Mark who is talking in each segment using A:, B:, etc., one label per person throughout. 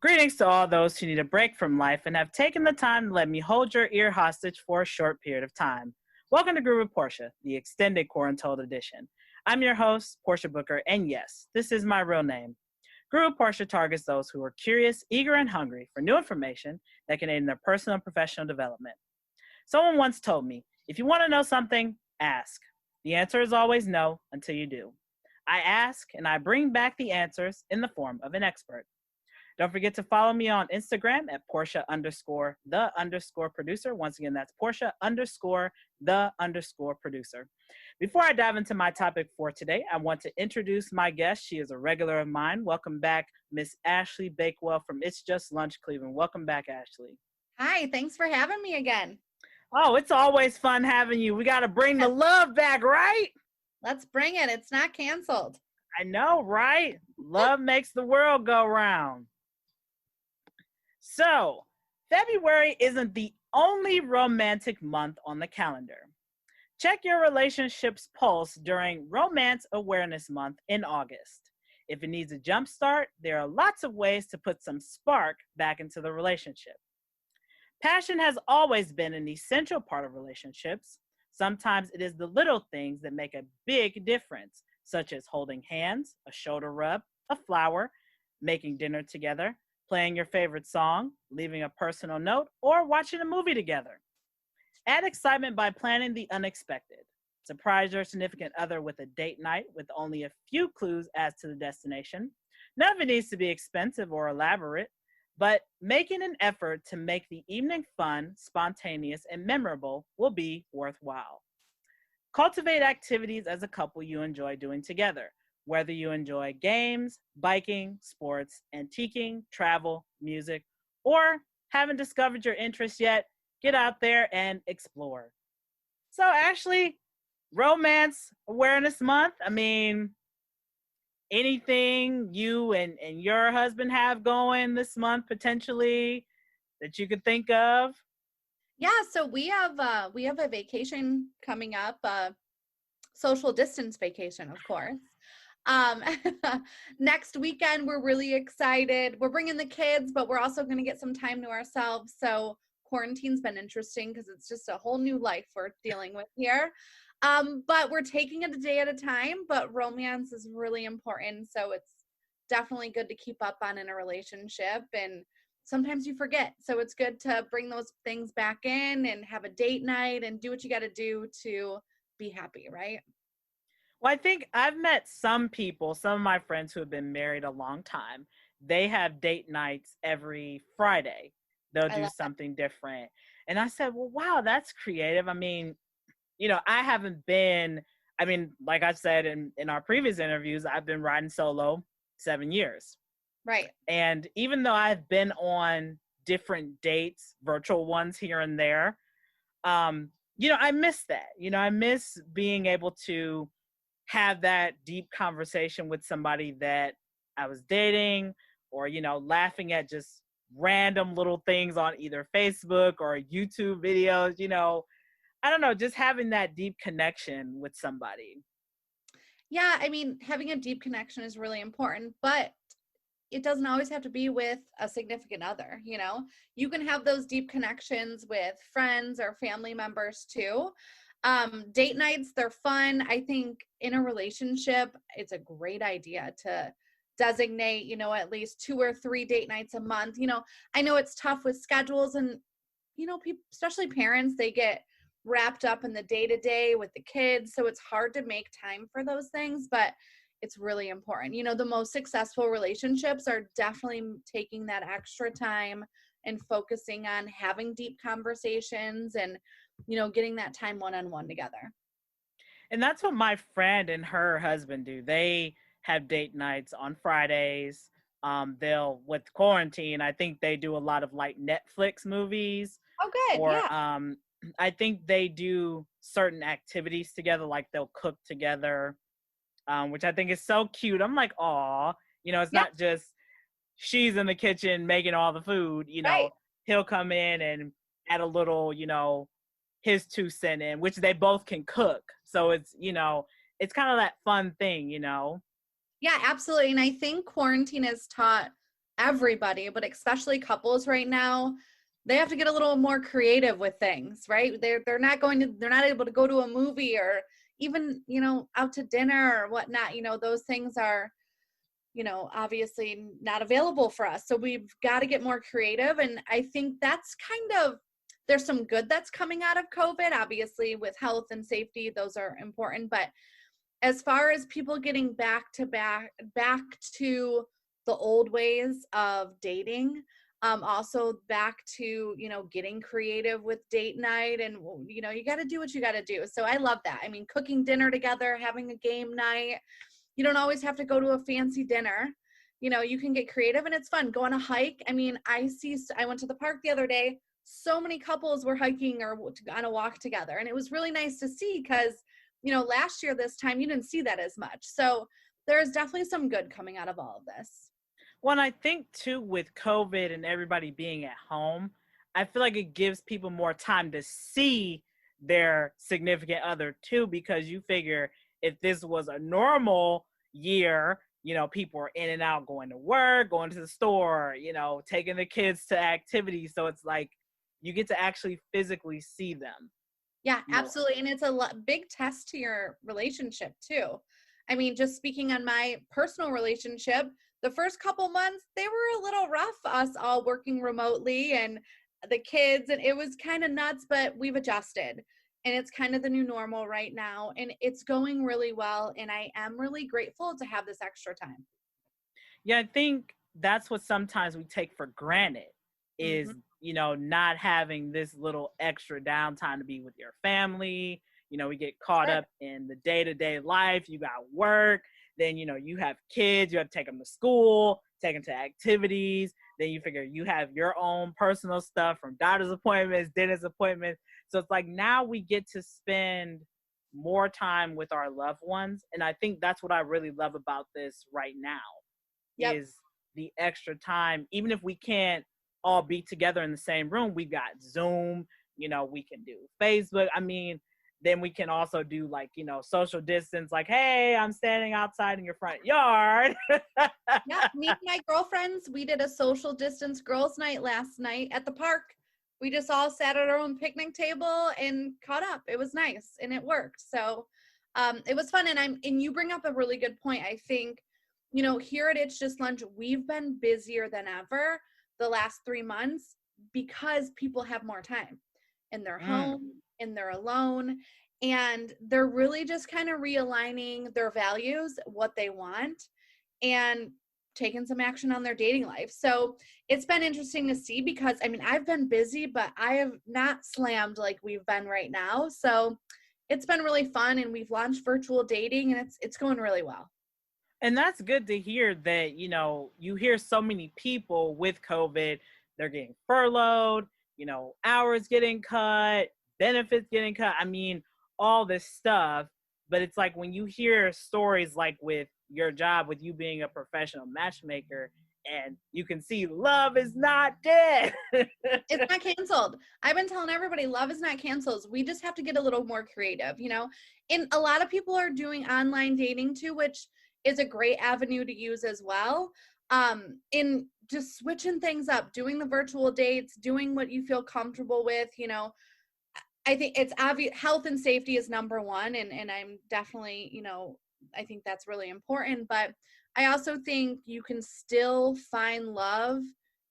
A: Greetings to all those who need a break from life and have taken the time to let me hold your ear hostage for a short period of time. Welcome to Groove with Portia, the extended QuaranTOLD edition. I'm your host, Portia Booker, and yes, this is my real name. Groove with Portia targets those who are curious, eager, and hungry for new information that can aid in their personal and professional development. Someone once told me, if you want to know something, ask. The answer is always no until you do. I ask and I bring back the answers in the form of an expert. Don't forget to follow me on Instagram at Portia_the_producer. Once again, that's Portia_the_producer. Before I dive into my topic for today, I want to introduce my guest. She is a regular of mine. Welcome back, Miss Ashley Bakewell from It's Just Lunch, Cleveland. Welcome back, Ashley.
B: Hi, thanks for having me again.
A: Oh, it's always fun having you. We got to bring the love back, right?
B: Let's bring it. It's not canceled.
A: I know, right? Love makes the world go round. So, February isn't the only romantic month on the calendar. Check your relationship's pulse during Romance Awareness Month in August. If it needs a jump start, there are lots of ways to put some spark back into the relationship. Passion has always been an essential part of relationships. Sometimes it is the little things that make a big difference, such as holding hands, a shoulder rub, a flower, making dinner together, playing your favorite song, leaving a personal note, or watching a movie together. Add excitement by planning the unexpected. Surprise your significant other with a date night with only a few clues as to the destination. None of it needs to be expensive or elaborate, but making an effort to make the evening fun, spontaneous, and memorable will be worthwhile. Cultivate activities as a couple you enjoy doing together. Whether you enjoy games, biking, sports, antiquing, travel, music, or haven't discovered your interests yet, get out there and explore. So Ashley, Romance Awareness Month, anything you and your husband have going this month potentially that you could think of?
B: Yeah, so we have a vacation coming up, social distance vacation, of course. Um, Next weekend, we're really excited. We're bringing the kids, but we're also going to get some time to ourselves. So quarantine's been interesting because it's just a whole new life we're dealing with here. But we're taking it a day at a time, but romance is really important. So it's definitely good to keep up on in a relationship. And sometimes you forget. So it's good to bring those things back in and have a date night and do what you got to do to be happy, right?
A: Well, I think I've met some people, some of my friends who have been married a long time. They have date nights every Friday. They'll
B: I
A: do
B: love that.
A: something different. And I said, well, wow, that's creative. I haven't been, like I said in our previous interviews, I've been riding solo 7 years.
B: Right.
A: And even though I've been on different dates, virtual ones here and there, I miss that. I miss being able to have that deep conversation with somebody that I was dating or, laughing at just random little things on either Facebook or YouTube videos, I don't know, just having that deep connection with somebody.
B: Yeah, having a deep connection is really important, but it doesn't always have to be with a significant other, You can have those deep connections with friends or family members too. Date nights, they're fun. I think in a relationship, it's a great idea to designate, at least 2 or 3 date nights a month. I know it's tough with schedules and, people, especially parents, they get wrapped up in the day-to-day with the kids. So it's hard to make time for those things, but it's really important. The most successful relationships are definitely taking that extra time and focusing on having deep conversations and, getting that time one-on-one together.
A: And that's what my friend and her husband do. They have date nights on Fridays. With quarantine, I think they do a lot of like Netflix movies.
B: Oh, good.
A: Or
B: Yeah.
A: I think they do certain activities together, like they'll cook together, which I think is so cute. I'm like, aw, it's
B: Yeah.
A: not just she's in the kitchen making all the food,
B: Right.
A: he'll come in and add a little, his 2 cents in, which they both can cook. So it's, it's kind of that fun thing.
B: Yeah, absolutely. And I think quarantine has taught everybody, but especially couples right now, they have to get a little more creative with things, right? They're not able to go to a movie or even, out to dinner or whatnot. Those things are, obviously not available for us. So we've got to get more creative. And I think that's there's some good that's coming out of COVID, obviously with health and safety, those are important. But as far as people getting back to the old ways of dating, also back to, getting creative with date night, and, you got to do what you got to do. So I love that. I mean, cooking dinner together, having a game night. You don't always have to go to a fancy dinner. You can get creative and it's fun. Go on a hike. I mean, I went to the park the other day. So many couples were hiking or on a walk together. And it was really nice to see because, last year, this time, you didn't see that as much. So there's definitely some good coming out of all of this.
A: Well, and I think too, with COVID and everybody being at home, I feel like it gives people more time to see their significant other too, because you figure if this was a normal year, people are in and out, going to work, going to the store, taking the kids to activities. So it's like you get to actually physically see them.
B: Yeah, absolutely. And it's a big test to your relationship too. I mean, just speaking on my personal relationship, the first couple months, they were a little rough, us all working remotely and the kids, and it was kind of nuts, but we've adjusted. And it's kind of the new normal right now. And it's going really well. And I am really grateful to have this extra time.
A: Yeah, I think that's what sometimes we take for granted is,
B: Mm-hmm.
A: not having this little extra downtime to be with your family. We get caught up in the day-to-day life. You got work, then, you have kids, you have to take them to school, take them to activities. Then you figure you have your own personal stuff from doctor's appointments, dentist appointments. So it's like now we get to spend more time with our loved ones. And I think that's what I really love about this right now. Yep. Is the extra time. Even if we can't all be together in the same room, we've got Zoom, we can do Facebook. I mean, then we can also do like, social distance, like, hey, I'm standing outside in your front yard.
B: Yeah, me and my girlfriends, we did a social distance girls' night last night at the park. We just all sat at our own picnic table and caught up. It was nice and it worked. So it was fun. And you bring up a really good point. I think, here at It's Just Lunch, we've been busier than ever the last 3 months because people have more time and they're home and they're alone. And they're really just kind of realigning their values, what they want, and taking some action on their dating life. So it's been interesting to see because, I mean, I've been busy, but I have not slammed like we've been right now. So it's been really fun, and we've launched virtual dating, and it's going really well.
A: And that's good to hear that, you hear so many people with COVID, they're getting furloughed, hours getting cut, benefits getting cut. I mean, all this stuff. But it's like when you hear stories like with your job, with you being a professional matchmaker, and you can see love is not dead.
B: It's not canceled. I've been telling everybody love is not canceled. We just have to get a little more creative, And a lot of people are doing online dating too, which is a great avenue to use as well. In just switching things up, doing the virtual dates, doing what you feel comfortable with, I think it's obvious health and safety is number one. And I'm definitely, I think that's really important. But I also think you can still find love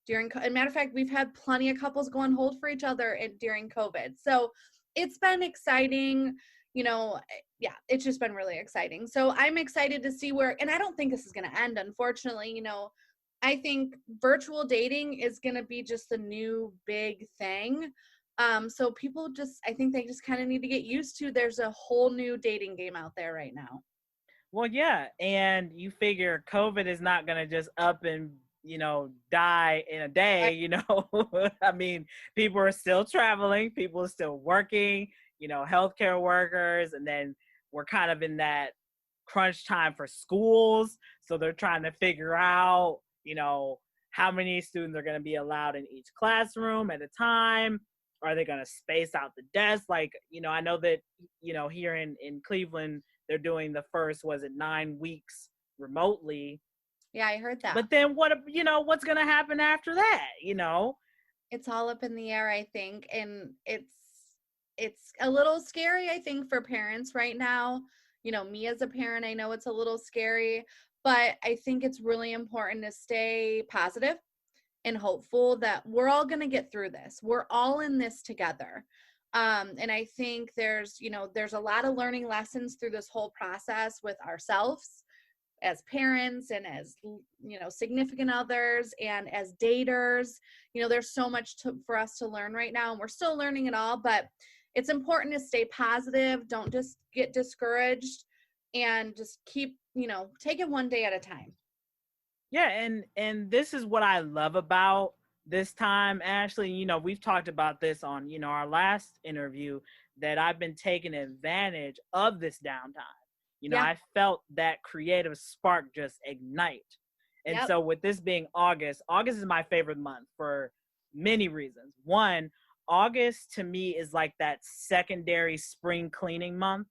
B: during, as a matter of fact, we've had plenty of couples go on hold for each other during COVID. So it's been exciting. Yeah, it's just been really exciting. So I'm excited to see and I don't think this is going to end, unfortunately. I think virtual dating is going to be just the new big thing. So people I think they just kind of need to get used to, there's a whole new dating game out there right now.
A: Well, yeah. And you figure COVID is not going to just up and, die in a day, I mean, people are still traveling, people are still working, healthcare workers, and then we're kind of in that crunch time for schools. So they're trying to figure out, how many students are going to be allowed in each classroom at a time. Are they going to space out the desks? Like, I know that, here in Cleveland, they're doing the first, 9 weeks remotely.
B: Yeah, I heard that.
A: But then what's going to happen after that,
B: It's all up in the air, I think. And it's a little scary, I think, for parents right now. Me as a parent, I know it's a little scary, but I think it's really important to stay positive and hopeful that we're all going to get through this. We're all in this together. And I think there's a lot of learning lessons through this whole process with ourselves as parents and as significant others and as daters. There's so much for us to learn right now, and we're still learning it all, but it's important to stay positive. Don't just get discouraged, and just keep take it one day at a time.
A: Yeah, and this is what I love about this time, Ashley. We've talked about this on our last interview, that I've been taking advantage of this downtime. I felt that creative spark just ignite. And so with this being August is my favorite month for many reasons. One, August to me is like that secondary spring cleaning month.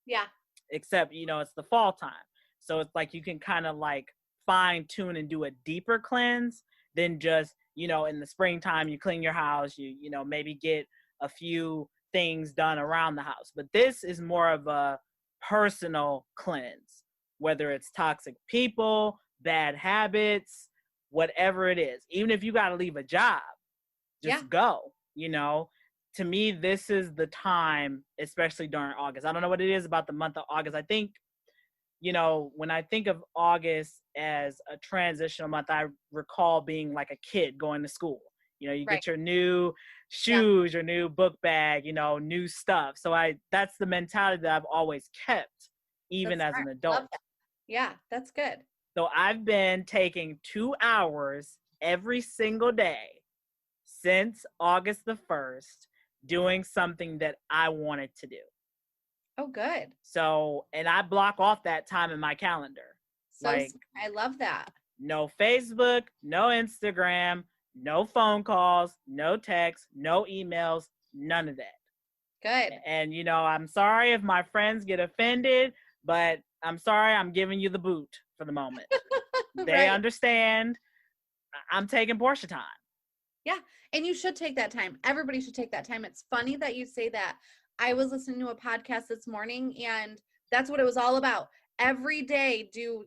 B: Yeah.
A: Except, it's the fall time. So it's like you can kind of like fine tune and do a deeper cleanse than just, in the springtime, you clean your house, you maybe get a few things done around the house. But this is more of a personal cleanse, whether it's toxic people, bad habits, whatever it is. Even if you got to leave a job, just go. To me, this is the time, especially during August. I don't know what it is about the month of August. I think, when I think of August as a transitional month, I recall being like a kid going to school. You get your new shoes, your new book bag, new stuff. So that's the mentality that I've always kept, even as an adult.
B: Yeah, that's good.
A: So I've been taking 2 hours every single day since August the 1st, doing something that I wanted to do.
B: Oh, good.
A: So, and I block off that time in my calendar.
B: So I love that.
A: No Facebook, no Instagram, no phone calls, no texts, no emails, none of that.
B: Good.
A: And, I'm sorry if my friends get offended, but I'm sorry, I'm giving you the boot for the moment. They understand. I'm taking Portia time.
B: Yeah. And you should take that time. Everybody should take that time. It's funny that you say that. I was listening to a podcast this morning, and that's what it was all about. Every day, do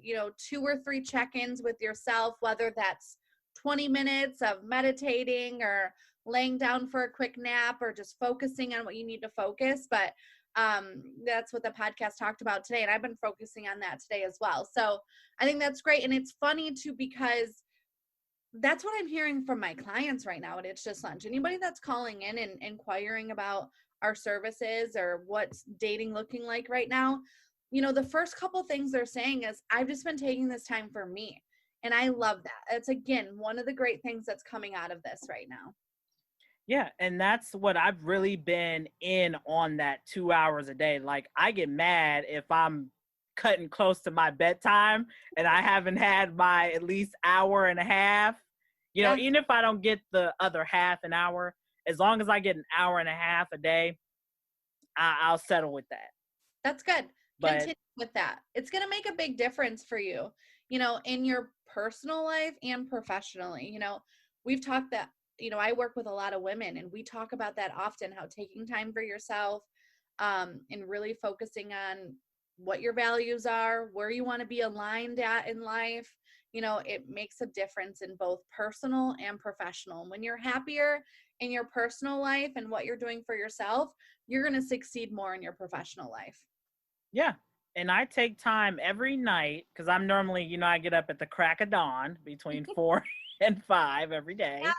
B: 2 or 3 check-ins with yourself, whether that's 20 minutes of meditating or laying down for a quick nap or just focusing on what you need to focus. But that's what the podcast talked about today, and I've been focusing on that today as well. So I think that's great. And it's funny too, because that's what I'm hearing from my clients right now at It's Just Lunch. Anybody that's calling in and inquiring about our services or what's dating looking like right now, the first couple things they're saying is, I've just been taking this time for me. And I love that. It's, again, one of the great things that's coming out of this right now.
A: Yeah, and that's what I've really been in on, that 2 hours a day. Like, I get mad if I'm cutting close to my bedtime and I haven't had my at least hour and a half. Even if I don't get the other half an hour, as long as I get an hour and a half a day, I'll settle with that.
B: That's good. Continue with that. It's going to make a big difference for you, in your personal life and professionally. We've talked that, I work with a lot of women, and we talk about that often, how taking time for yourself and really focusing on what your values are, where you want to be aligned at in life, it makes a difference in both personal and professional. When you're happier in your personal life and what you're doing for yourself, you're going to succeed more in your professional life.
A: Yeah. And I take time every night, because I'm normally, I get up at the crack of dawn between 4 and 5 every day.
B: Yeah,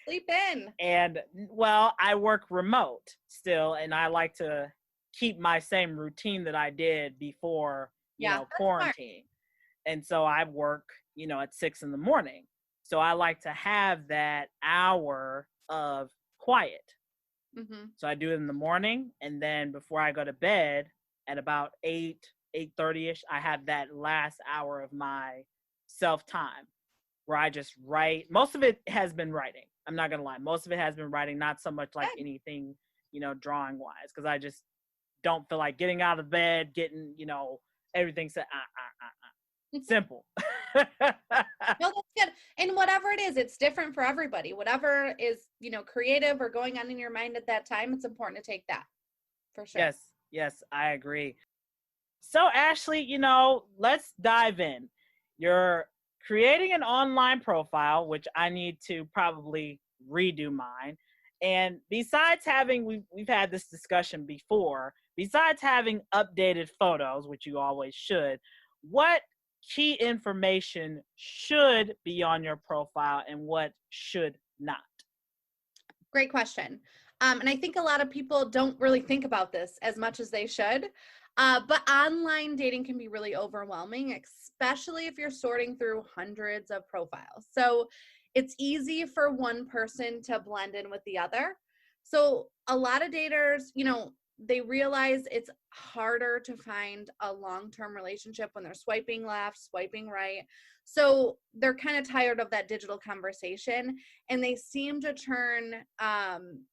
B: sleep in.
A: And, well, I work remote still, and I like to keep my same routine that I did before, quarantine. And so I work, at 6 in the morning. So I like to have that hour of quiet.
B: Mm-hmm.
A: So I do it in the morning, and then before I go to bed at about 8:30ish, I have that last hour of my self-time where I just write. Most of it has been writing. I'm not gonna lie. Most of it has been writing, not so much like anything, drawing wise, because I just don't feel like getting out of bed, getting, everything set. Simple.
B: No, that's good. And whatever it is, it's different for everybody. Whatever is, creative or going on in your mind at that time, it's important to take that for sure.
A: Yes, I agree. So, Ashley, let's dive in. You're creating an online profile, which I need to probably redo mine. And besides having, we've had this discussion before, besides having updated photos, which you always should, what key information should be on your profile and what should not?
B: Great question. And I think a lot of people don't really think about this as much as they should. But online dating can be really overwhelming, especially if you're sorting through hundreds of profiles. So it's easy for one person to blend in with the other. So a lot of daters, they realize it's harder to find a long-term relationship when they're swiping left, swiping right. So they're kind of tired of that digital conversation, and they seem to turn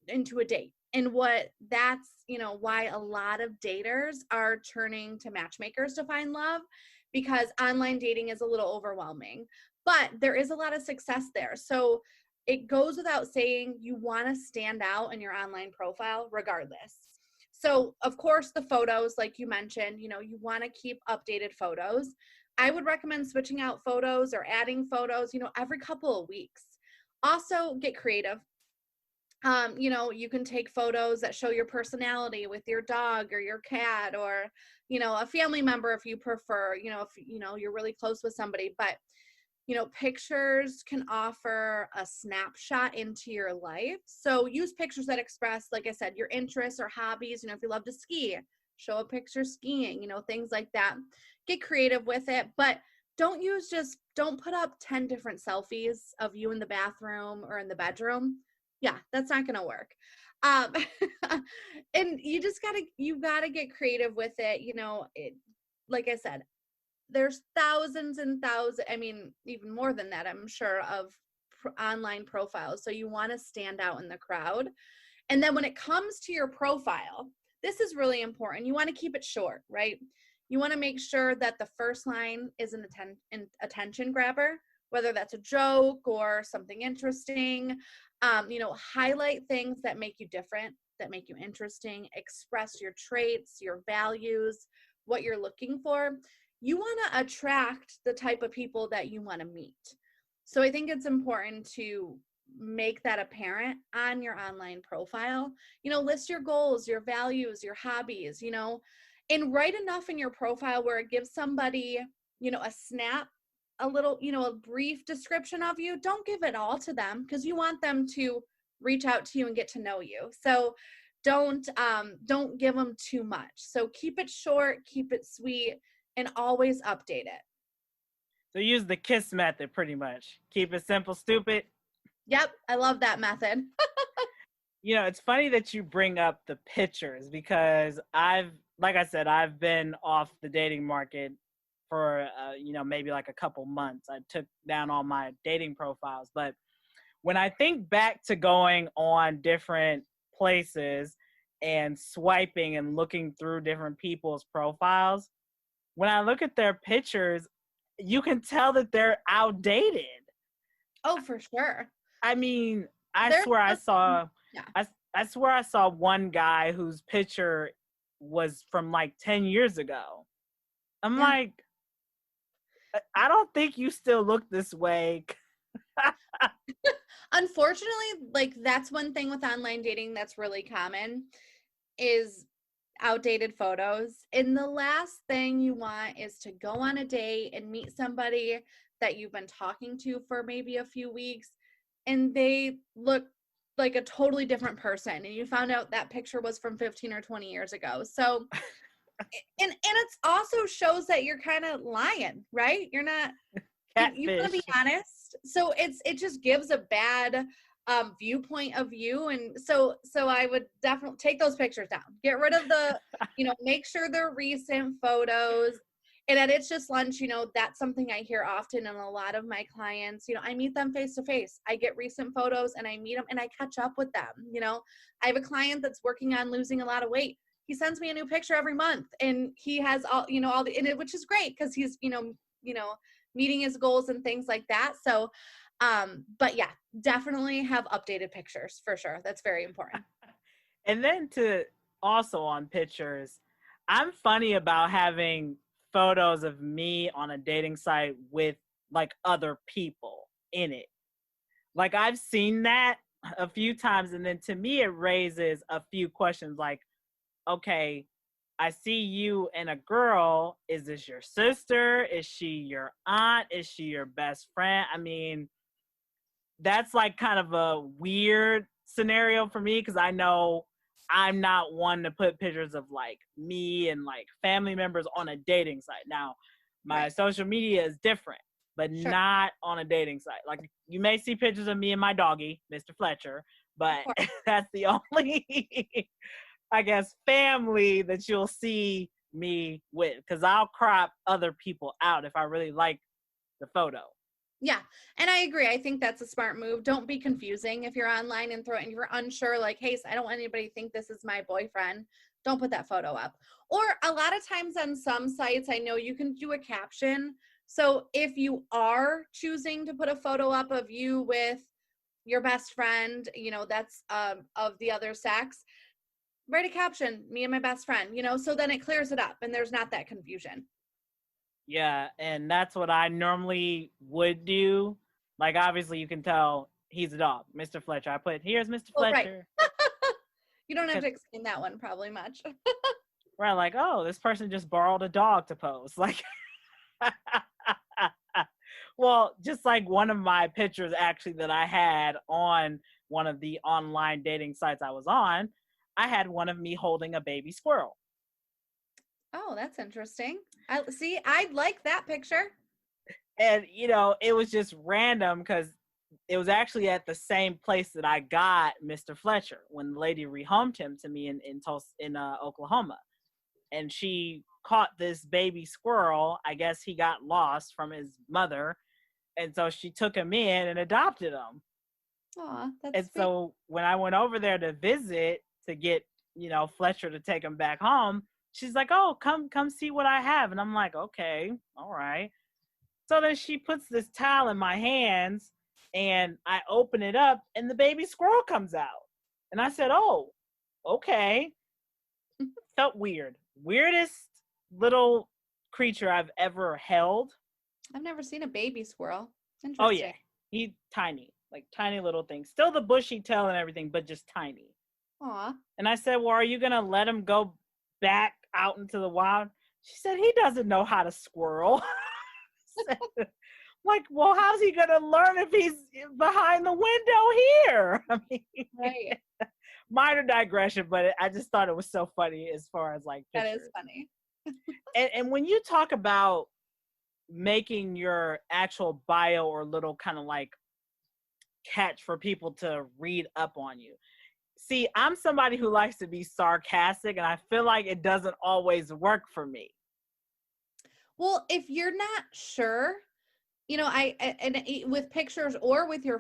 B: into a date. And why a lot of daters are turning to matchmakers to find love, because online dating is a little overwhelming, but there is a lot of success there. So it goes without saying, you want to stand out in your online profile regardless. So of course, the photos, like you mentioned, you want to keep updated photos. I would recommend switching out photos or adding photos, every couple of weeks. Also, get creative. You can take photos that show your personality with your dog or your cat, or, a family member if you prefer, if, you're really close with somebody. But, pictures can offer a snapshot into your life. So use pictures that express, like I said, your interests or hobbies. If you love to ski, show a picture skiing, things like that. Get creative with it, but don't put up 10 different selfies of you in the bathroom or in the bedroom. Yeah, that's not going to work. And you gotta get creative with it. Like I said, there's thousands and thousands, even more than that, I'm sure, of online profiles. So you want to stand out in the crowd. And then when it comes to your profile, this is really important. You want to keep it short, right? You want to make sure that the first line is an attention grabber, whether that's a joke or something interesting. Highlight things that make you different, that make you interesting, express your traits, your values, what you're looking for. You want to attract the type of people that you want to meet. So I think it's important to make that apparent on your online profile. List your goals, your values, your hobbies, and write enough in your profile where it gives somebody, a little, a brief description of you. Don't give it all to them, because you want them to reach out to you and get to know you. So don't give them too much. So keep it short, keep it sweet, and always update it.
A: So use the KISS method, pretty much. Keep it simple, stupid.
B: Yep, I love that method.
A: It's funny that you bring up the pictures, because like I said, I've been off the dating market for, maybe like a couple months. I took down all my dating profiles. But when I think back to going on different places and swiping and looking through different people's profiles, when I look at their pictures, you can tell that they're outdated.
B: Oh, for sure.
A: I swear I saw,
B: yeah.
A: I swear I saw one guy whose picture was from like 10 years ago. I'm like, I don't think you still look this way.
B: Unfortunately, like, that's one thing with online dating that's really common, is outdated photos. And the last thing you want is to go on a date and meet somebody that you've been talking to for maybe a few weeks, and they look like a totally different person, and you found out that picture was from 15 or 20 years ago. So and it also shows that you're kind of lying, right? You're not, you want to be honest. So it just gives a bad viewpoint of you. And so I would definitely take those pictures down, get rid of the, make sure they're recent photos. And at It's Just Lunch, that's something I hear often. And a lot of my clients, I meet them face to face. I get recent photos and I meet them and I catch up with them. I have a client that's working on losing a lot of weight. He sends me a new picture every month, and he has all, which is great, because he's, meeting his goals and things like that. So, but yeah, definitely have updated pictures for sure. That's very important.
A: And then to also on pictures, I'm funny about having photos of me on a dating site with like other people in it. Like I've seen that a few times, and then to me it raises a few questions like, okay, I see you and a girl. Is this your sister? Is she your aunt? Is she your best friend? I mean, that's like kind of a weird scenario for me because I know I'm not one to put pictures of like me and like family members on a dating site. Now, my
B: Right.
A: social media is different, but
B: Sure.
A: not on a dating site. Like you may see pictures of me and my doggy, Mr. Fletcher, but that's the only, I guess, family that you'll see me with because I'll crop other people out if I really like the photo.
B: Yeah. And I agree. I think that's a smart move. Don't be confusing if you're online and you're unsure, like, hey, I don't want anybody to think this is my boyfriend. Don't put that photo up. Or a lot of times on some sites, I know you can do a caption. So if you are choosing to put a photo up of you with your best friend, that's of the other sex, write a caption, me and my best friend, so then it clears it up and there's not that confusion.
A: Yeah, and that's what I normally would do. Like, obviously, you can tell he's a dog, Mr. Fletcher. I put, here's Mr.
B: Oh, right.
A: Fletcher.
B: You don't have to explain that one probably much.
A: We're like, oh, this person just borrowed a dog to pose. Like, well, just like one of my pictures actually that I had on one of the online dating sites I was on, I had one of me holding a baby squirrel.
B: Oh, that's interesting. I'd like that picture.
A: And, it was just random because it was actually at the same place that I got Mr. Fletcher when the lady rehomed him to me in Tulsa, in Oklahoma. And she caught this baby squirrel. I guess he got lost from his mother. And so she took him in and adopted him.
B: Aw, that's
A: And
B: sweet.
A: so when I went over there to visit to get, Fletcher to take him back home, she's like, oh, come see what I have. And I'm like, okay, all right. So then she puts this towel in my hands and I open it up and the baby squirrel comes out. And I said, oh, okay. Felt weird. Weirdest little creature I've ever held.
B: I've never seen a baby squirrel. Interesting.
A: Oh, yeah. He's tiny, like tiny little thing. Still the bushy tail and everything, but just tiny.
B: Aw.
A: And I said, well, are you going to let him go back out into the wild? She said, he doesn't know how to squirrel. Like, well, how's he going to learn if he's behind the window here? I mean,
B: Right.
A: Minor digression, but I just thought it was so funny as far as like pictures.
B: That is funny.
A: And when you talk about making your actual bio or little kind of like catch for people to read up on you. See, I'm somebody who likes to be sarcastic, and I feel like it doesn't always work for me.
B: Well, if you're not sure, with pictures or with your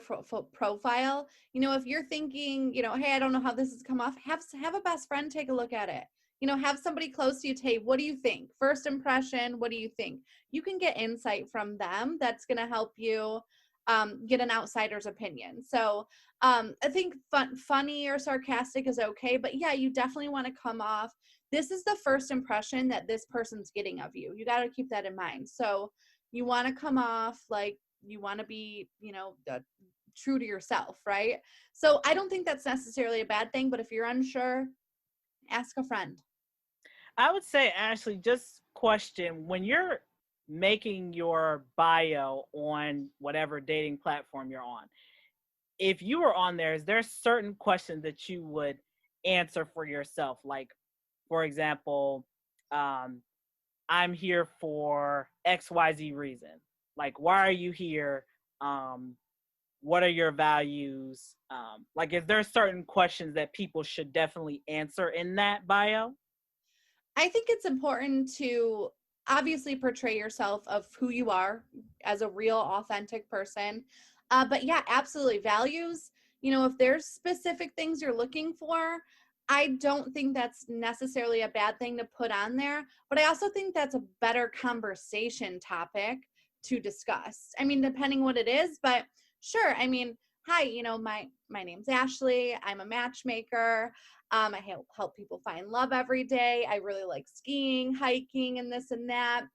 B: profile, if you're thinking, hey, I don't know how this has come off, have a best friend take a look at it. Have somebody close to you, hey, what do you think? First impression, what do you think? You can get insight from them that's going to help you get an outsider's opinion. So I think funny or sarcastic is okay, but yeah, you definitely want to come off. This is the first impression that this person's getting of you. You got to keep that in mind. So you want to come off like you want to be, true to yourself, right? So I don't think that's necessarily a bad thing, but if you're unsure, ask a friend.
A: I would say, Ashley, just question when you're making your bio on whatever dating platform you're on. If you were on there, is there certain questions that you would answer for yourself? Like, for example, I'm here for XYZ reason. Like, why are you here? What are your values? Like, is there certain questions that people should definitely answer in that bio?
B: I think it's important to obviously portray yourself of who you are as a real, authentic person. But yeah, absolutely. Values, if there's specific things you're looking for, I don't think that's necessarily a bad thing to put on there. But I also think that's a better conversation topic to discuss. I mean, depending what it is, but sure. I mean, hi, my name's Ashley. I'm a matchmaker. I help people find love every day. I really like skiing, hiking, and this and that,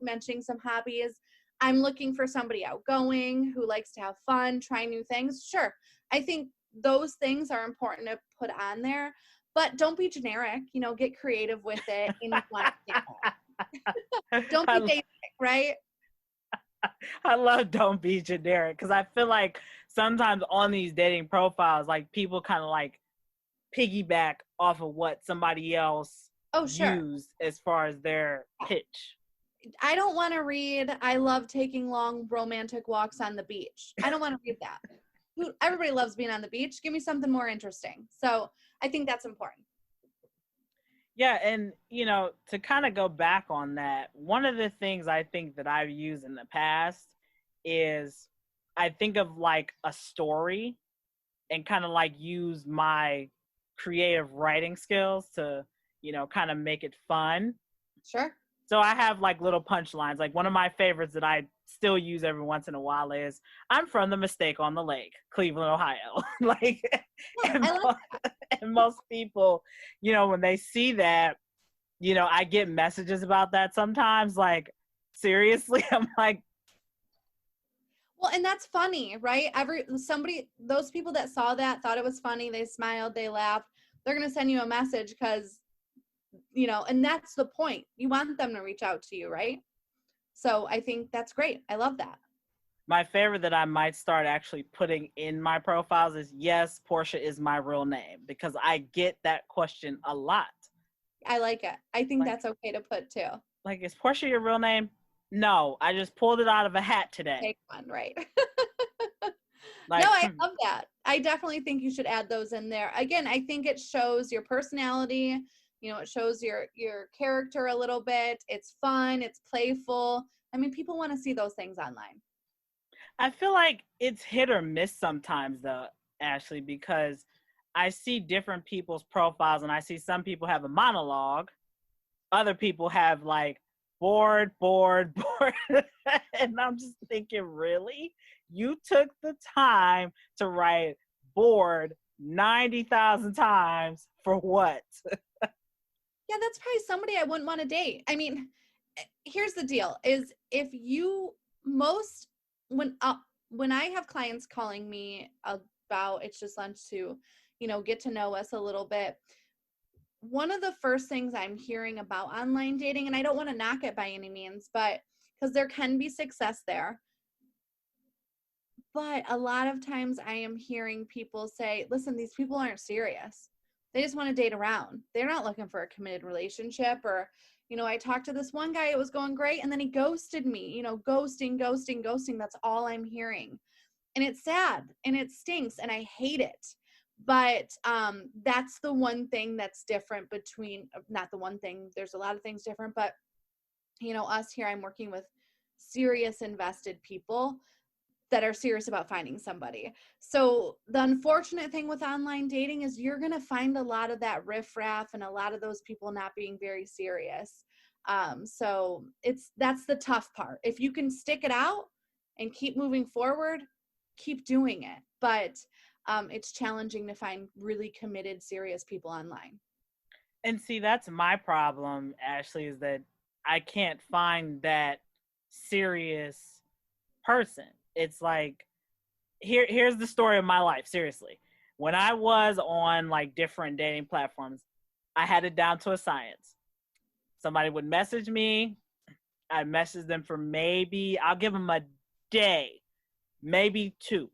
B: mentioning some hobbies. I'm looking for somebody outgoing who likes to have fun, try new things. Sure. I think those things are important to put on there, but don't be generic, get creative with it. And don't be basic, right?
A: I love don't be generic, because I feel like sometimes on these dating profiles, like people kind of like piggyback off of what somebody else used as far as their pitch.
B: I don't want to read, I love taking long romantic walks on the beach. I don't want to read that. Everybody loves being on the beach. Give me something more interesting. So I think that's important.
A: Yeah, and to kind of go back on that, one of the things I think that I've used in the past is I think of like a story and kind of like use my creative writing skills to, kind of make it fun.
B: Sure.
A: So I have like little punchlines. Like one of my favorites that I still use every once in a while is, "I'm from the Mistake on the Lake, Cleveland, Ohio." Like, and most people, when they see that, I get messages about that sometimes. Like, seriously, I'm like,
B: well, and that's funny, right? Those people that saw that thought it was funny. They smiled, they laughed. They're going to send you a message because, and that's the point. You want them to reach out to you, right? So I think that's great. I love that.
A: My favorite that I might start actually putting in my profiles is, "Yes, Portia is my real name," because I get that question a lot.
B: I like it. I think that's okay to put too.
A: Like, "Is Portia your real name?" "No, I just pulled it out of a hat today."
B: Take one, right?
A: Like,
B: no, I love that. I definitely think you should add those in there. Again, I think it shows your personality. It shows your character a little bit. It's fun. It's playful. I mean, people want to see those things online.
A: I feel like it's hit or miss sometimes, though, Ashley, because I see different people's profiles and I see some people have a monologue. Other people have like bored. And I'm just thinking, really? You took the time to write bored 90,000 times for what?
B: Yeah, that's probably somebody I wouldn't want to date. I mean, here's the deal is if you when I have clients calling me about It's Just Lunch to, get to know us a little bit, one of the first things I'm hearing about online dating, and I don't want to knock it by any means, but because there can be success there. But a lot of times I am hearing people say, listen, these people aren't serious. They just want to date around. They're not looking for a committed relationship. Or, I talked to this one guy, it was going great, and then he ghosted me, ghosting. That's all I'm hearing. And it's sad and it stinks and I hate it. But that's the one thing that's different between, not the one thing, there's a lot of things different, but, us here, I'm working with serious invested people that are serious about finding somebody. So the unfortunate thing with online dating is you're going to find a lot of that riffraff and a lot of those people not being very serious. So that's the tough part. If you can stick it out and keep moving forward, keep doing it. But it's challenging to find really committed, serious people online.
A: And see, that's my problem, Ashley, is that I can't find that serious person. It's like, here's the story of my life. Seriously, when I was on like different dating platforms, I had it down to a science. Somebody would message me, I'd message them for maybe, I'll give them a day, maybe 2,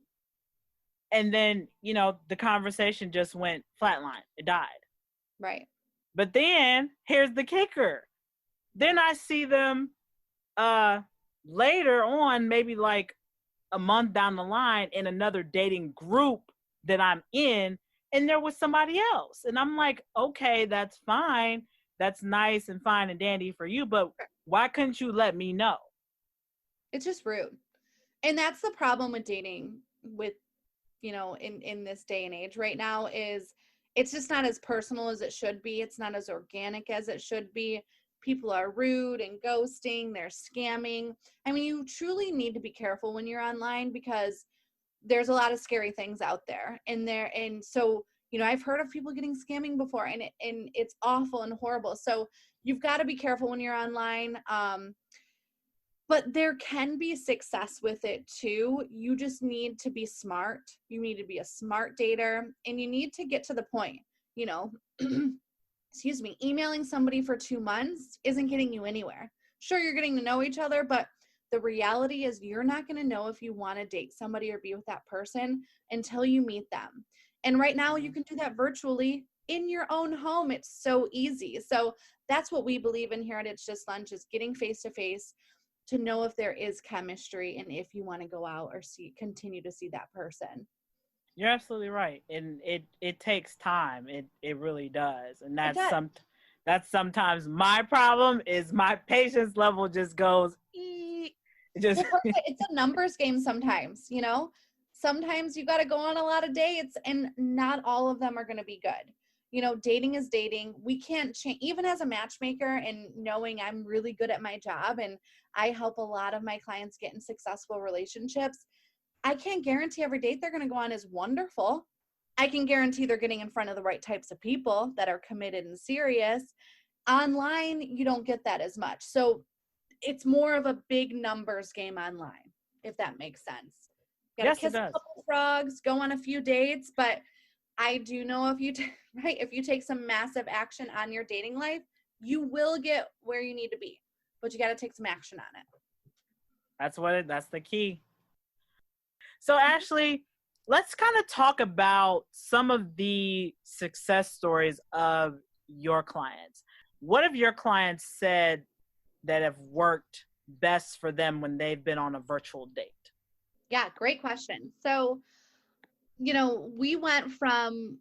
A: and then the conversation just went flatline. It died.
B: Right.
A: But then here's the kicker. Then I see them later on, maybe like a month down the line, in another dating group that I'm in, and there was somebody else. And I'm like, okay, that's fine. That's nice and fine and dandy for you, but why couldn't you let me know?
B: It's just rude. And that's the problem with dating with, in this day and age right now, is it's just not as personal as it should be. It's not as organic as it should be. people are rude and ghosting, they're scamming. I mean, you truly need to be careful when you're online because there's a lot of scary things out there. And so, you know, I've heard of people getting scamming before, and it's awful and horrible. So you've got to be careful when you're online. But there can be success with it too. You just need to be smart. You need to be a smart dater, and you need to get to the point. You know, excuse me, emailing somebody for 2 months isn't getting you anywhere. Sure, you're getting to know each other, but the reality is you're not going to know if you want to date somebody or be with that person until you meet them. And right now you can do that virtually in your own home. It's so easy. So that's what we believe in here at It's Just Lunch, is getting face to face to know if there is chemistry and if you want to go out or continue to see that person.
A: You're absolutely right. And it takes time. It really does. And that's sometimes my problem, is my patience level just goes
B: Well, it's a numbers game sometimes, you know. Sometimes you got to go on a lot of dates, and not all of them are going to be good. You know, dating is dating. We can't change, even as a matchmaker, and knowing I'm really good at my job and I help a lot of my clients get in successful relationships. I can't guarantee every date they're going to go on is wonderful. I can guarantee they're getting in front of the right types of people that are committed and serious. Online, you don't get that as much. So it's more of a big numbers game online, if that makes sense. You gotta kiss a couple frogs, go on a few dates, but I do know if you take some massive action on your dating life, you will get where you need to be, but you got to take some action on it.
A: That's the key. So Ashley, let's kind of talk about some of the success stories of your clients. What have your clients said that have worked best for them when they've been on a virtual date?
B: Yeah, great question. So, you know, we went from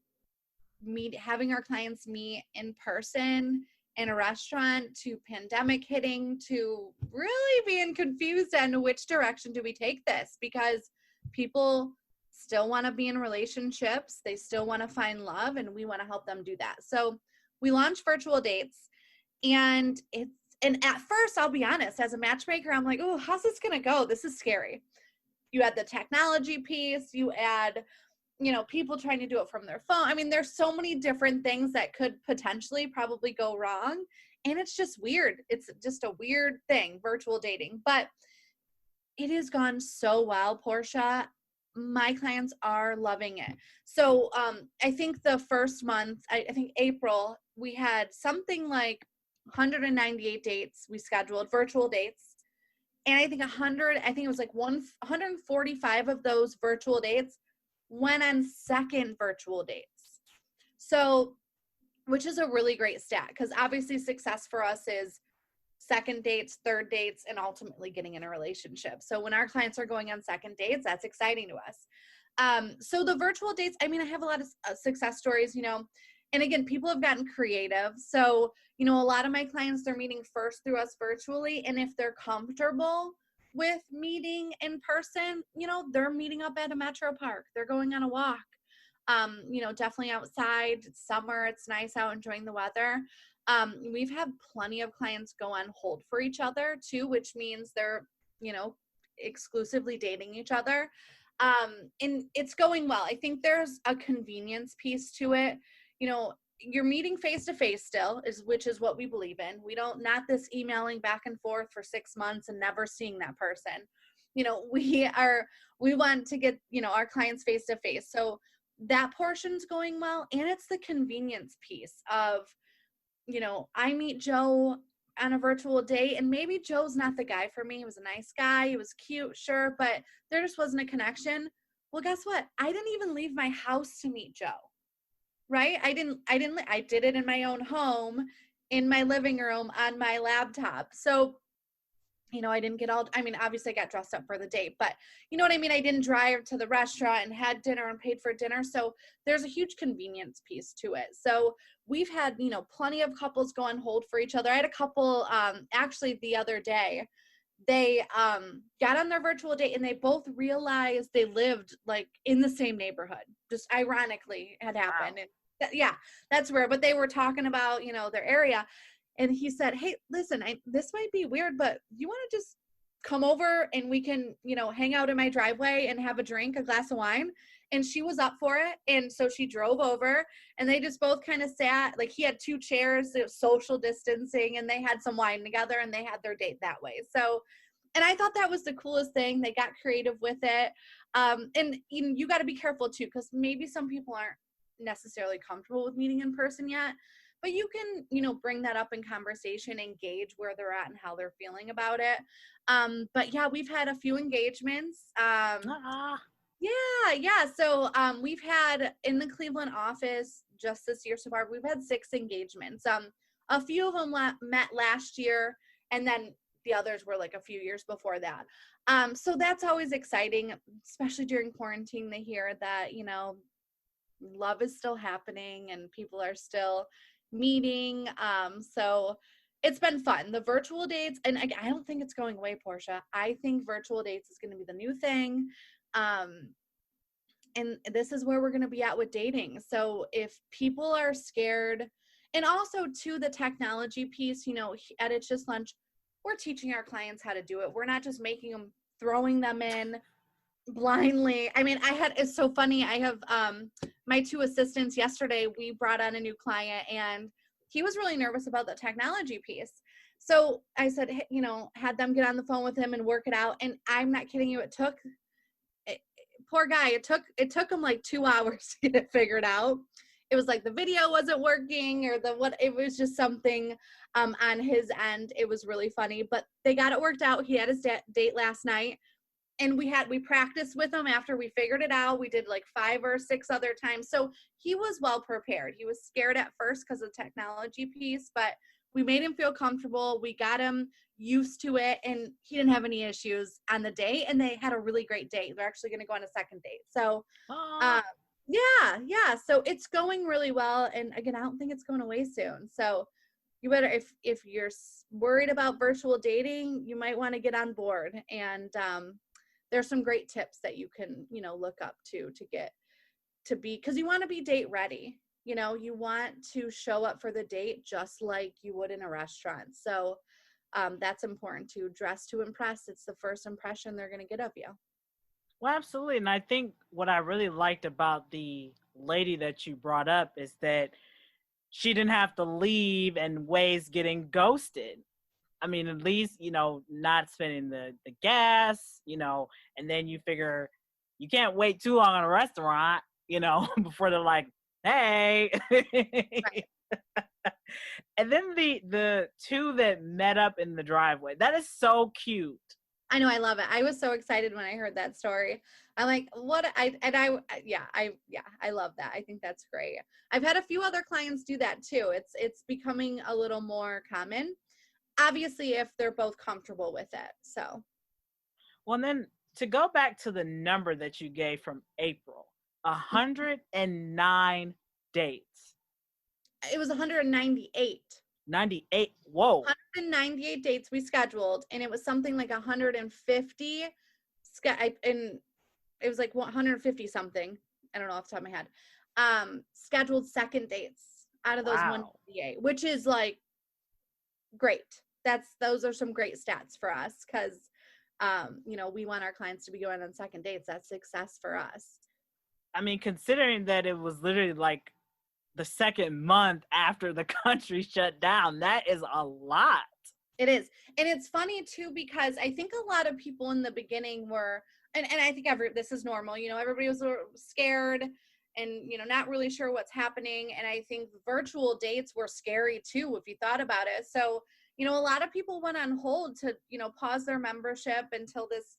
B: having our clients meet in person in a restaurant to pandemic hitting to really being confused on which direction do we take this, because people still want to be in relationships. They still want to find love, and we want to help them do that. So we launched virtual dates, and at first, I'll be honest, as a matchmaker, I'm like, oh, how's this going to go? This is scary. You add the technology piece, you add, you know, people trying to do it from their phone. I mean, there's so many different things that could potentially probably go wrong. And it's just weird. It's just a weird thing, virtual dating. But it has gone so well, Portia. My clients are loving it. So I think the first month, I think April, we had something like 198 dates we scheduled, virtual dates. And I think it was like 145 of those virtual dates went on second virtual dates. So, which is a really great stat, because obviously success for us is second dates, third dates, and ultimately getting in a relationship. So when our clients are going on second dates, that's exciting to us. So the virtual dates, I mean, I have a lot of success stories, you know, and again, people have gotten creative. So, you know, a lot of my clients, they're meeting first through us virtually. And if they're comfortable with meeting in person, you know, they're meeting up at a metro park. They're going on a walk, you know, definitely outside. It's summer. It's nice out, enjoying the weather. We've had plenty of clients go on hold for each other too, which means they're, you know, exclusively dating each other. And it's going well. I think there's a convenience piece to it. You know, you're meeting face to face still, which is what we believe in. We don't, not this emailing back and forth for 6 months and never seeing that person. You know, we want to get, you know, our clients face to face. So that portion's going well. And it's the convenience piece of, you know, I meet Joe on a virtual date, and maybe Joe's not the guy for me. He was a nice guy. He was cute, sure, but there just wasn't a connection. Well, guess what? I didn't even leave my house to meet Joe. Right? I did it in my own home, in my living room, on my laptop. So, you know, obviously I got dressed up for the date, but you know what I mean? I didn't drive to the restaurant and had dinner and paid for dinner. So there's a huge convenience piece to it. So we've had, you know, plenty of couples go on hold for each other. I had a couple, actually the other day, they got on their virtual date, and they both realized they lived like in the same neighborhood. Just ironically had happened. Wow. And yeah, that's rare. But they were talking about, you know, their area. And he said, hey, listen, this might be weird, but you want to just come over and we can, hang out in my driveway and have a drink, a glass of wine. And she was up for it. And so she drove over and they just both kind of sat, like he had 2 chairs, it was social distancing, and they had some wine together and they had their date that way. So, and I thought that was the coolest thing. They got creative with it. And you got to be careful too, because maybe some people aren't necessarily comfortable with meeting in person yet, but you can, bring that up in conversation, engage where they're at and how they're feeling about it. But yeah, we've had a few engagements. Yeah. So we've had in the Cleveland office just this year so far, we've had 6 engagements. A few of them met last year, and then the others were like a few years before that. So that's always exciting, especially during quarantine, to hear that, love is still happening and people are still meeting. So it's been fun. The virtual dates, and I don't think it's going away, Portia. I think virtual dates is going to be the new thing. And this is where we're going to be at with dating. So if people are scared, and also to the technology piece, at It's Just Lunch, we're teaching our clients how to do it. We're not just throwing them in blindly. I mean, it's so funny. I have my 2 assistants yesterday, we brought on a new client and he was really nervous about the technology piece. So I said, hey, had them get on the phone with him and work it out. And I'm not kidding you. Poor guy, it took him like 2 hours to get it figured out. It was like the video wasn't working or it was just something on his end. It was really funny, but they got it worked out. He had his date last night. And we practiced with him after we figured it out. We did like 5 or 6 other times. So he was well prepared. He was scared at first because of the technology piece, but we made him feel comfortable. We got him used to it, and he didn't have any issues on the date, and they had a really great date. They're actually going to go on a second date. So yeah. So it's going really well. And again, I don't think it's going away soon. So you better, if you're worried about virtual dating, you might want to get on board. And there's some great tips that you can, look up to get to be, because you want to be date ready. You want to show up for the date just like you would in a restaurant. So that's important to dress to impress. It's the first impression they're going to get of you.
A: Well, absolutely. And I think what I really liked about the lady that you brought up is that she didn't have to leave and ways getting ghosted. I mean, at least, not spending the gas, and then you figure you can't wait too long in a restaurant, before they're like, hey. Right. And then the 2 that met up in the driveway, that is so cute.
B: I know, I love it. I was so excited when I heard that story. I'm like, I love that. I think that's great. I've had a few other clients do that too. It's becoming a little more common, obviously, if they're both comfortable with it. So,
A: well, and then to go back to the number that you gave from April, 109 dates.
B: It was 198.
A: 98. Whoa.
B: 198 dates we scheduled, and it was something like 150. And it was like 150 something. I don't know off the top of my head. Scheduled second dates out of those 198, which is like great. Those are some great stats for us because, we want our clients to be going on second dates. That's success for us.
A: I mean, considering that it was literally like the second month after the country shut down, that is a lot.
B: It is. And it's funny too, because I think a lot of people in the beginning were, and I think this is normal, everybody was scared and, not really sure what's happening. And I think virtual dates were scary too, if you thought about it. So, a lot of people went on hold to, pause their membership until this,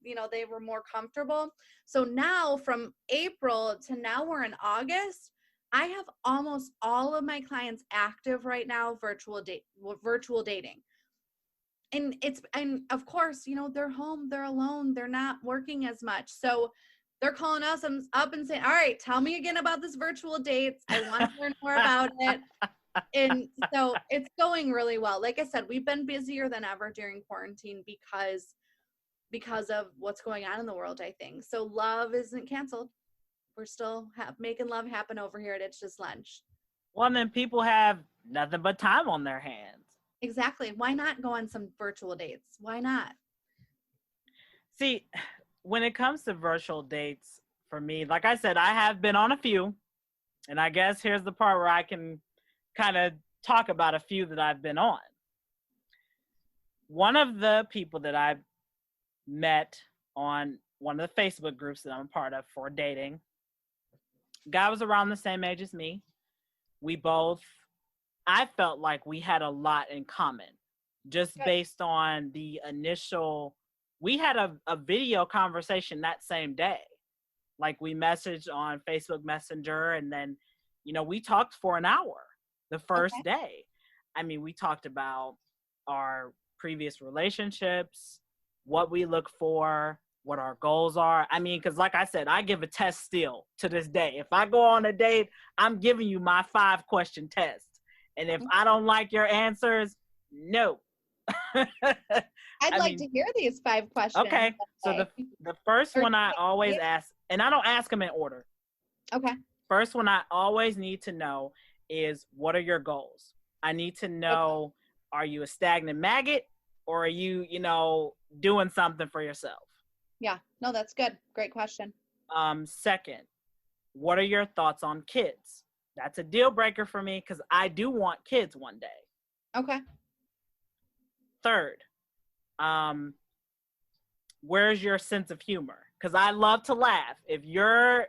B: they were more comfortable. So now from April to now we're in August, I have almost all of my clients active right now, virtual dating. And of course, they're home, they're alone, they're not working as much. So they're calling us up and saying, all right, tell me again about this virtual dates. I want to learn more about it. And so it's going really well. Like I said, we've been busier than ever during quarantine because of what's going on in the world, I think. So love isn't canceled. We're still making love happen over here at It's Just Lunch.
A: Well, then people have nothing but time on their hands.
B: Exactly. Why not go on some virtual dates? Why not?
A: See, when it comes to virtual dates, for me, like I said, I have been on a few. And I guess here's the part where I can kind of talk about a few that I've been on. One of the people that I met on one of the Facebook groups that I'm a part of for dating, guy was around the same age as me. We both, I felt like we had a lot in common just based on the initial, we had a video conversation that same day. Like we messaged on Facebook Messenger, and then, we talked for an hour the first day. I mean, we talked about our previous relationships, what we look for, what our goals are. I mean, because like I said, I give a test still to this day. If I go on a date, I'm giving you my 5-question test. And if I don't like your answers, no.
B: I'd like to hear these 5 questions.
A: Okay. So the first one I always ask, and I don't ask them in order.
B: Okay.
A: First one I always need to know is, what are your goals? I need to know, are you a stagnant maggot, or are you, doing something for yourself?
B: Yeah. No, that's good. Great question.
A: Second, what are your thoughts on kids? That's a deal breaker for me because I do want kids one day.
B: Okay.
A: Third, where's your sense of humor? Because I love to laugh. If you're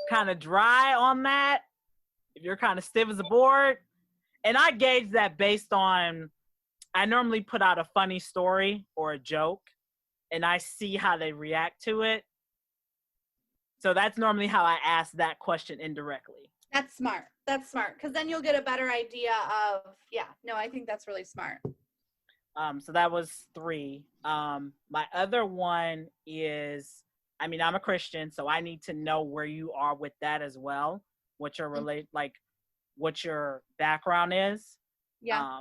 A: kind of dry on that, if you're kind of stiff as a board, and I gauge that based on, I normally put out a funny story or a joke, and I see how they react to it. So that's normally how I ask that question indirectly.
B: That's smart. That's smart. Because then you'll get a better idea of, I think that's really smart.
A: So that was 3. My other one is, I'm a Christian, so I need to know where you are with that as well. What your what your background is.
B: Yeah.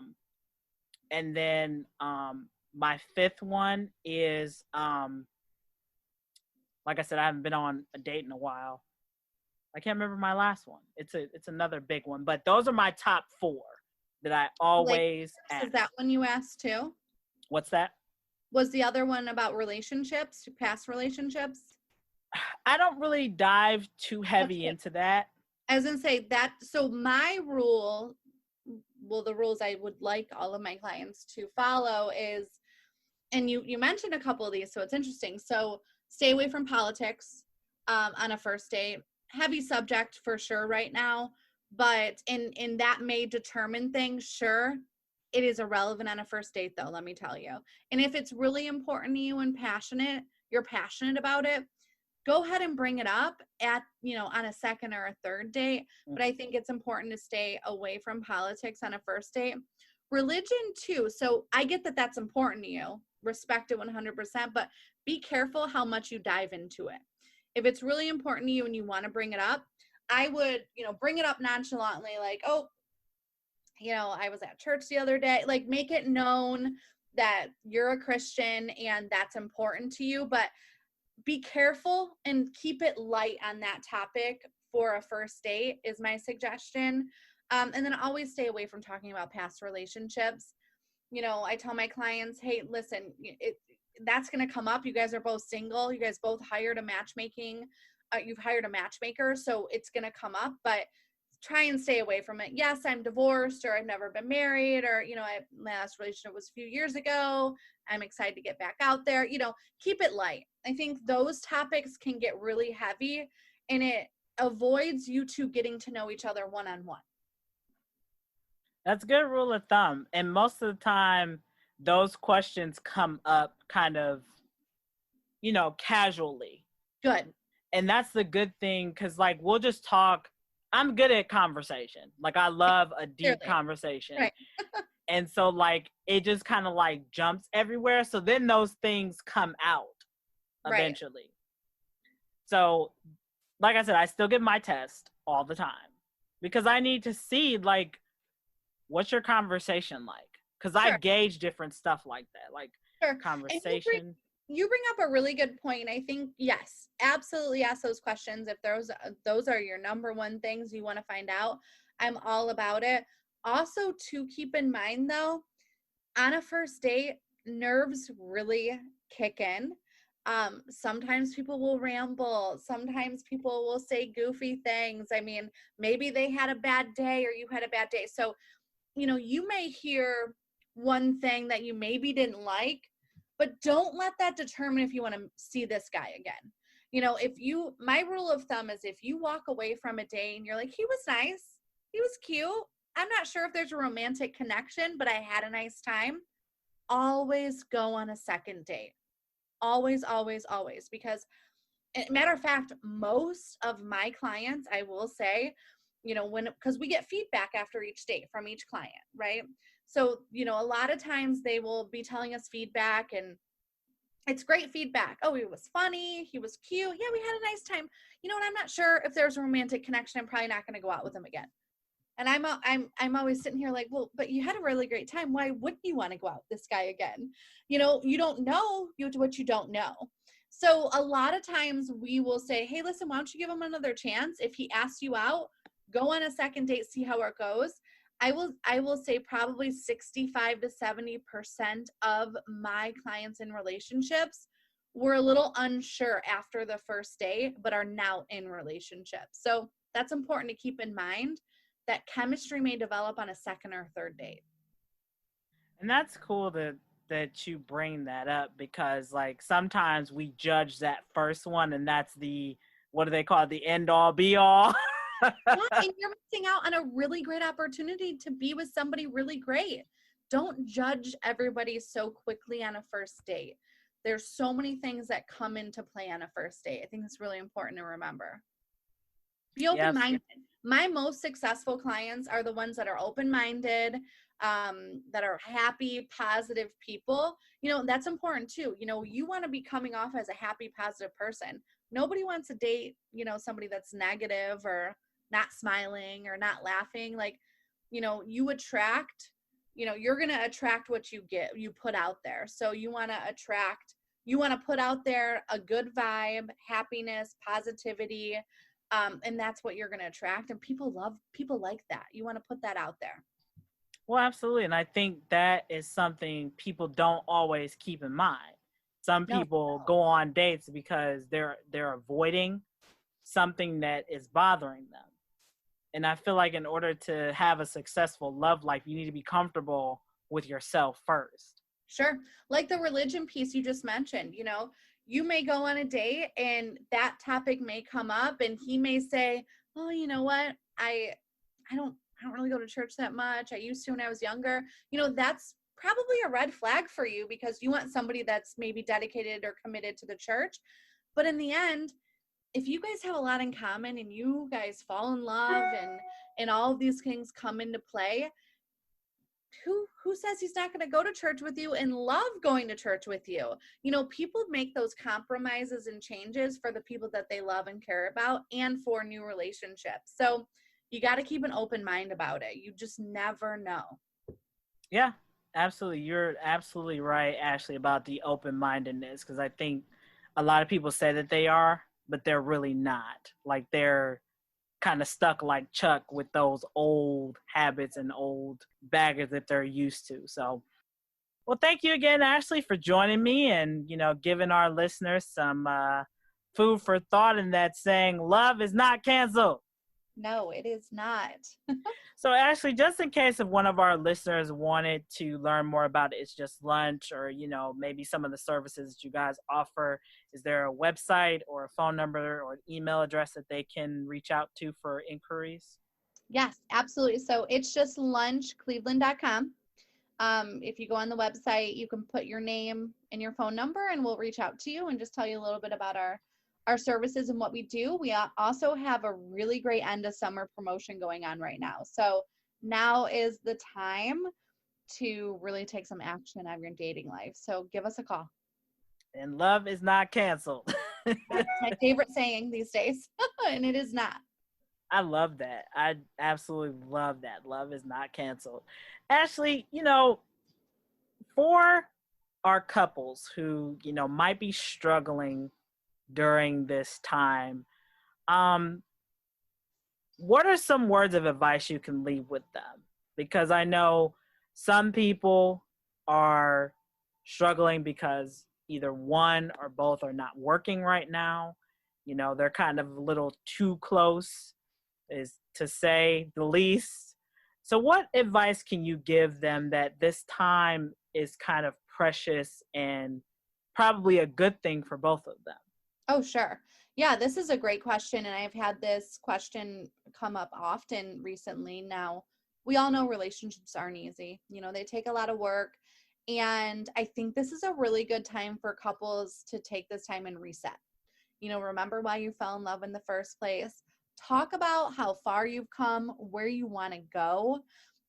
A: And then my 5th one is, like I said, I haven't been on a date in a while. I can't remember my last one. It's another big one, but those are my top 4 that I always ask.
B: Is that one you asked too?
A: What's that?
B: Was the other one about relationships, past relationships?
A: I don't really dive too heavy into that.
B: I was going to say that. So my rule, the rules I would like all of my clients to follow is, and you mentioned a couple of these, so it's interesting. So stay away from politics on a first date. Heavy subject for sure right now, but in that may determine things. Sure, it is irrelevant on a first date though, let me tell you. And if it's really important to you and you're passionate about it, go ahead and bring it up at, on a second or a third date. But I think it's important to stay away from politics on a first date. Religion too. So I get that that's important to you. Respect it 100%, but be careful how much you dive into it. If it's really important to you and you want to bring it up, I would, bring it up nonchalantly, like, oh, I was at church the other day. Like, make it known that you're a Christian and that's important to you, but be careful and keep it light on that topic for a first date is my suggestion. And then always stay away from talking about past relationships. I tell my clients, hey, listen, that's going to come up. You guys are both single. You guys both hired a matchmaking. You've hired a matchmaker. So it's going to come up, but try and stay away from it. Yes, I'm divorced, or I've never been married, or, my last relationship was a few years ago. I'm excited to get back out there. Keep it light. I think those topics can get really heavy, and it avoids you two getting to know each other one-on-one.
A: That's a good rule of thumb. And most of the time, those questions come up kind of, casually.
B: Good.
A: And that's the good thing, because, we'll just talk. I'm good at conversation. I love a deep conversation.
B: Right.
A: And so, it just kind of, jumps everywhere. So then those things come out eventually. Right. So, like I said, I still give my test all the time because I need to see, what's your conversation like? Because I gauge different stuff like that, conversation.
B: You bring up a really good point. I think, yes, absolutely ask those questions if those are your number one things you want to find out. I'm all about it. Also, to keep in mind though, on a first date, nerves really kick in. Sometimes people will ramble. Sometimes people will say goofy things. I mean, maybe they had a bad day or you had a bad day. So, you may hear one thing that you maybe didn't like, but don't let that determine if you want to see this guy again. My rule of thumb is if you walk away from a day and you're like, he was nice, he was cute, I'm not sure if there's a romantic connection, but I had a nice time, always go on a second date. Always, always, always. Because, matter of fact, most of my clients, I will say, because we get feedback after each date from each client, right? So, a lot of times they will be telling us feedback, and it's great feedback. Oh, he was funny. He was cute. Yeah, we had a nice time. And I'm not sure if there's a romantic connection. I'm probably not going to go out with him again. And I'm always sitting here like, well, but you had a really great time. Why wouldn't you want to go out with this guy again? You don't know what you don't know. So a lot of times we will say, hey, listen, why don't you give him another chance? If he asks you out, go on a second date, see how it goes. I will say probably 65 to 70% of my clients in relationships were a little unsure after the first date, but are now in relationships. So that's important to keep in mind, that chemistry may develop on a second or third date.
A: And that's cool that you bring that up, because like sometimes we judge that first one and that's the, what do they call it, the end all be all.
B: Yeah, and you're missing out on a really great opportunity to be with somebody really great. Don't judge everybody so quickly on a first date. There's so many things that come into play on a first date. I think it's really important to remember. Be open-minded. Yes. My most successful clients are the ones that are open-minded, that are happy, positive people. That's important too. You want to be coming off as a happy, positive person. Nobody wants to date, somebody that's negative or not smiling or not laughing. Like, you attract, you're going to attract what you put out there. So you want to put out there a good vibe, happiness, positivity. And that's what you're going to attract. And people like that. You want to put that out there.
A: Well, absolutely. And I think that is something people don't always keep in mind. Some people go on dates because they're avoiding something that is bothering them. And I feel like in order to have a successful love life, you need to be comfortable with yourself first.
B: Sure. Like the religion piece you just mentioned, you may go on a date and that topic may come up and he may say, oh, you know what? I don't really go to church that much. I used to when I was younger. That's probably a red flag for you, because you want somebody that's maybe dedicated or committed to the church. But in the end, if you guys have a lot in common and you guys fall in love and all of these things come into play, who says he's not going to go to church with you and love going to church with you? People make those compromises and changes for the people that they love and care about, and for new relationships. So you got to keep an open mind about it. You just never know.
A: Yeah, absolutely. You're absolutely right, Ashley, about the open-mindedness, because I think a lot of people say that they are, but they're really not. Like, they're kind of stuck like Chuck with those old habits and old baggage that they're used to. So, well, thank you again, Ashley, for joining me and, giving our listeners some food for thought, and that saying, love is not canceled.
B: No, it is not.
A: So, Ashley, just in case if one of our listeners wanted to learn more about It's Just Lunch, or, maybe some of the services that you guys offer, is there a website or a phone number or an email address that they can reach out to for inquiries?
B: Yes, absolutely. So it's just lunchcleveland.com. If you go on the website, you can put your name and your phone number, and we'll reach out to you and just tell you a little bit about our services and what we do. We also have a really great end of summer promotion going on right now. So now is the time to really take some action on your dating life. So give us a call.
A: And love is not canceled.
B: That's my favorite saying these days, and it is not.
A: I love that. I absolutely love that. Love is not canceled. Ashley, for our couples who, might be struggling during this time, what are some words of advice you can leave with them? Because I know some people are struggling because either one or both are not working right now. You know, they're kind of a little too close, is to say the least. So, what advice can you give them that this time is kind of precious and probably a good thing for both of them?
B: Oh, sure. Yeah, this is a great question. And I've had this question come up often recently. Now, we all know relationships aren't easy. You know, they take a lot of work. And I think this is a really good time for couples to take this time and reset. You know, remember why you fell in love in the first place. Talk about how far you've come, where you want to go,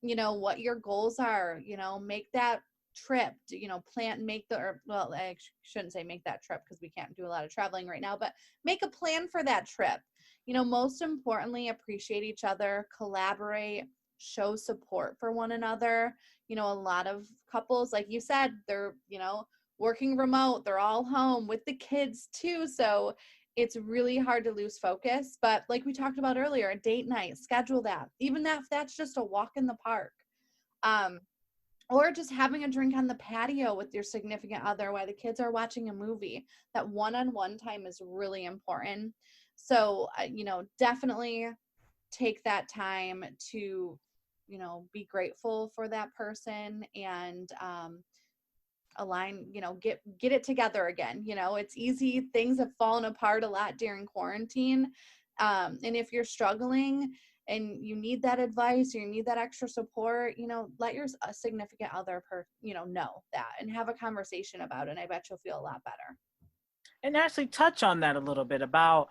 B: you know, what your goals are, you know, make that trip, you know, plan, make the, or, well, I shouldn't say make that trip because we can't do a lot of traveling right now, but make a plan for that trip. You know, most importantly, appreciate each other, collaborate, show support for one another. You know, a lot of couples, like you said, they're, you know, working remote, they're all home with the kids too. So it's really hard to lose focus. But like we talked about earlier, a date night, schedule that. Even if that's just a walk in the park. Um, or just having a drink on the patio with your significant other while the kids are watching a movie. That one-on-one time is really important. So, you know, definitely take that time to, you know, be grateful for that person and align, you know, get it together again. You know, it's easy. Things have fallen apart a lot during quarantine. And if you're struggling and you need that advice or you need that extra support, you know, let your significant other know that and have a conversation about it. And I bet you'll feel a lot better.
A: And actually touch on that a little bit about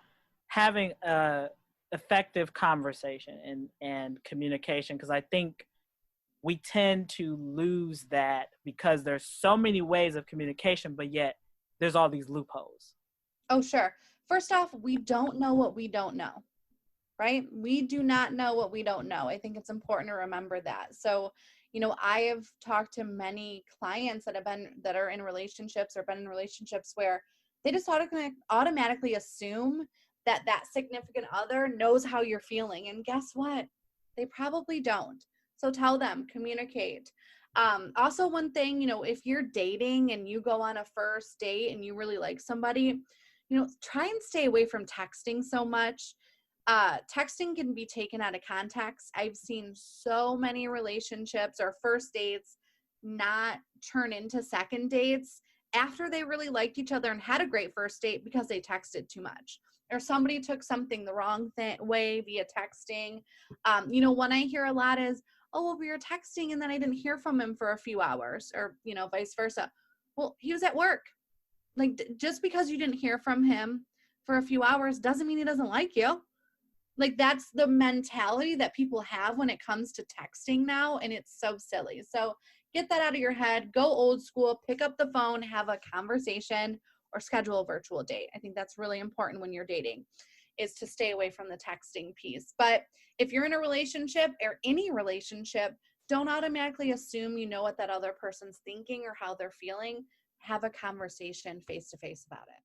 A: having a effective conversation and communication, because I think we tend to lose that because there's so many ways of communication, but yet there's all these loopholes.
B: Oh, sure. First off, we don't know what we don't know, right? We do not know what we don't know. I think it's important to remember that. So, you know, I have talked to many clients that are in relationships or been in relationships where they just automatically assume that that significant other knows how you're feeling. And guess what? They probably don't. So tell them, communicate. Also, one thing, you know, if you're dating and you go on a first date and you really like somebody, you know, try and stay away from texting so much. Texting can be taken out of context. I've seen so many relationships or first dates not turn into second dates after they really liked each other and had a great first date because they texted too much or somebody took something the wrong way via texting. You know, one I hear a lot is, oh, well, we were texting and then I didn't hear from him for a few hours, or, you know, vice versa. Well, he was at work. Like, just because you didn't hear from him for a few hours doesn't mean he doesn't like you. Like, that's the mentality that people have when it comes to texting now, and it's so silly. So get that out of your head, go old school, pick up the phone, have a conversation, or schedule a virtual date. I think that's really important when you're dating, is to stay away from the texting piece. But if you're in a relationship or any relationship, don't automatically assume you know what that other person's thinking or how they're feeling. Have a conversation face to face about it.